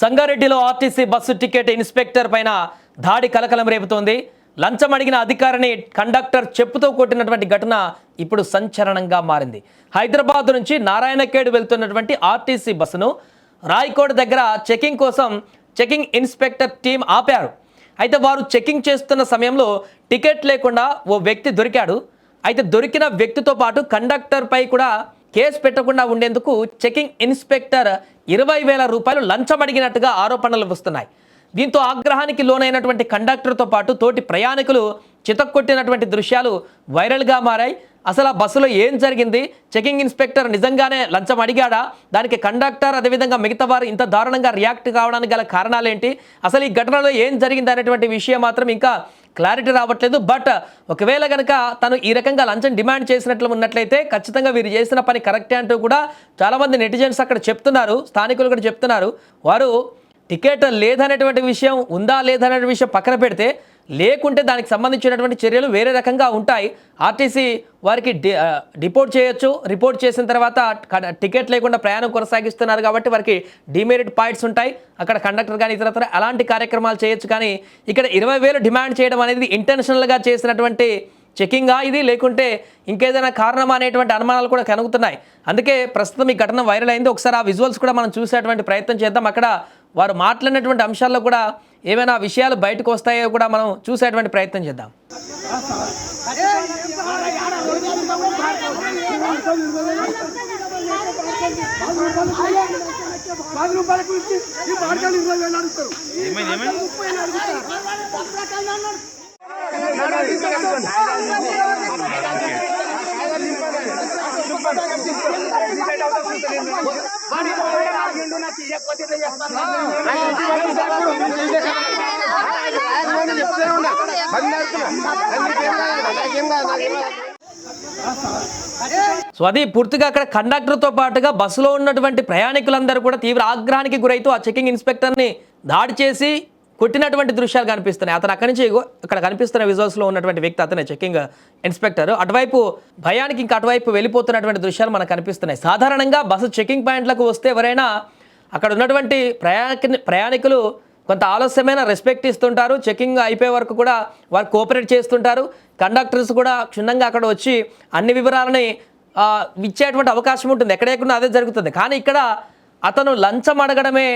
సంగారెడ్డిలో RTC bus ticket inspector పైన దాడి కలకలం రేపుతోంది. లంచం అడిగిన అధికారిని కండక్టర్ చెప్పుతో కొట్టినటువంటి ఘటన ఇప్పుడు సంచలనంగా మారింది. హైదరాబాద్ నుంచి నారాయణఖేడ్ వెళ్తున్నటువంటి ఆర్టీసీ బస్సును రాయకోడ్ దగ్గర చెకింగ్ కోసం చెకింగ్ ఇన్స్పెక్టర్ టీం ఆపారు. అయితే వారు చెకింగ్ చేస్తున్న సమయంలో టికెట్ లేకుండా ఓ వ్యక్తి దొరికాడు. అయితే దొరికిన వ్యక్తితో పాటు కండక్టర్ పై కూడా కేసు పెట్టకుండా ఉండేందుకు చెకింగ్ ఇన్స్పెక్టర్ 20,000 రూపాయలు లంచం అడిగినట్టుగా ఆరోపణలు వస్తున్నాయి. దీంతో ఆగ్రహానికి లోనైనటువంటి కండక్టర్తో పాటు తోటి ప్రయాణికులు చితక్కొట్టినటువంటి దృశ్యాలు వైరల్గా మారాయి. అసలు ఆ బస్సులో ఏం జరిగింది? చెకింగ్ ఇన్స్పెక్టర్ నిజంగానే లంచం అడిగాడా? దానికి కండక్టర్ అదేవిధంగా మిగతా వారు ఇంత దారుణంగా రియాక్ట్ కావడానికి గల కారణాలు ఏంటి? అసలు ఈ ఘటనలో ఏం జరిగింది అనేటువంటి విషయం మాత్రం ఇంకా క్లారిటీ రావట్లేదు. బట్ ఒకవేళ కనుక తను ఈ రకంగా లంచం డిమాండ్ చేసినట్లు ఉన్నట్లయితే ఖచ్చితంగా వీరు చేసిన పని కరెక్టే అంటూ కూడా చాలామంది నెటిజన్స్ అక్కడ చెప్తున్నారు, స్థానికులు కూడా చెప్తున్నారు. వారు టికెట్ లేదనేటువంటి విషయం ఉందా లేదనే విషయం పక్కన పెడితే, లేకుంటే దానికి సంబంధించినటువంటి చర్యలు వేరే రకంగా ఉంటాయి. ఆర్టీసీ వారికి రిపోర్ట్ చేయొచ్చు. రిపోర్ట్ చేసిన తర్వాత టికెట్ లేకుండా ప్రయాణం కొనసాగిస్తున్నారు కాబట్టి వారికి డిమెరిట్ పాయింట్స్ ఉంటాయి. అక్కడ కండక్టర్ కానీ ఇతరత్ర అలాంటి కార్యక్రమాలు చేయొచ్చు. కానీ ఇక్కడ 20,000 డిమాండ్ చేయడం అనేది ఇంటెన్షనల్గా చేసినటువంటి చెకింగా ఇది, లేకుంటే ఇంకేదైనా కారణమా అనేటువంటి అనుమానాలు కూడా కలుగుతున్నాయి. అందుకే ప్రస్తుతం ఈ ఘటన వైరల్ అయింది. ఒకసారి ఆ విజువల్స్ కూడా మనం చూసేటువంటి ప్రయత్నం చేద్దాం. అక్కడ వారు మాట్లాడినటువంటి అంశాల్లో కూడా ఏమైనా విషయాలు బయటకు వస్తాయో కూడా మనం చూసేటువంటి ప్రయత్నం చేద్దాం. సో అది పూర్తిగా అక్కడ కండక్టర్తో పాటుగా బస్సులో ఉన్నటువంటి ప్రయాణికులందరూ కూడా తీవ్ర ఆగ్రహానికి గురైతూ ఆ చెకింగ్ ఇన్స్పెక్టర్ని దాడి చేసి కొట్టినటువంటి దృశ్యాలు కనిపిస్తున్నాయి. అతను అక్కడి నుంచి అక్కడ కనిపిస్తున్న విజువల్స్లో ఉన్నటువంటి వ్యక్తి అతనే చెకింగ్ ఇన్స్పెక్టర్. అటువైపు భయానికి ఇంకా అటువైపు వెళ్ళిపోతున్నటువంటి దృశ్యాలు మనకు కనిపిస్తున్నాయి. సాధారణంగా బస్సు చెకింగ్ పాయింట్లకు వస్తే ఎవరైనా అక్కడ ఉన్నటువంటి ప్రయాణికులు కొంత ఆలస్యమైన రెస్పెక్ట్ ఇస్తుంటారు. చెకింగ్ అయిపోయే వరకు కూడా వారు కోఆపరేట్ చేస్తుంటారు. కండక్టర్స్ కూడా క్షుణ్ణంగా అక్కడ వచ్చి అన్ని వివరాలని ఇచ్చేటువంటి అవకాశం ఉంటుంది. ఎక్కడెక్కడ అదే జరుగుతుంది. కానీ ఇక్కడ అతను లంచం అడగడమే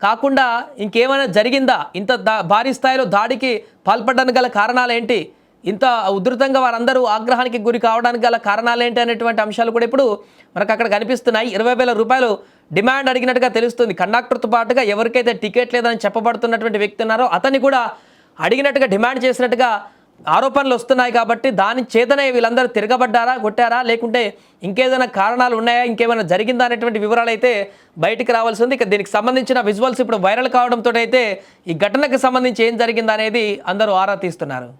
కాకుండా ఇంకేమైనా జరిగిందా? ఇంత భారీ స్థాయిలో దాడికి పాల్పడడానికి గల కారణాలు ఏంటి? ఇంత ఉధృతంగా వారందరూ ఆగ్రహానికి గురి కావడానికి గల కారణాలు ఏంటి అనేటువంటి అంశాలు కూడా ఇప్పుడు మనకు అక్కడ కనిపిస్తున్నాయి. 20,000 రూపాయలు డిమాండ్ అడిగినట్టుగా తెలుస్తుంది. కండక్టర్తో పాటుగా ఎవరికైతే టికెట్ లేదని చెప్పబడుతున్నటువంటి వ్యక్తి ఉన్నారో అతన్ని కూడా అడిగినట్టుగా డిమాండ్ చేసినట్టుగా ఆరోపణలు వస్తున్నాయి. కాబట్టి దాని చేతనే వీళ్ళందరూ తిరగబడ్డారా, కొట్టారా, లేకుంటే ఇంకేదైనా కారణాలు ఉన్నాయా, ఇంకేమైనా జరిగిందా అనేటువంటి వివరాలు అయితే బయటికి రావాల్సి ఉంది. ఇక దీనికి సంబంధించిన విజువల్స్ ఇప్పుడు వైరల్ కావడంతో అయితే ఈ ఘటనకు సంబంధించి ఏం జరిగిందా అనేది అందరూ ఆరా తీస్తున్నారు.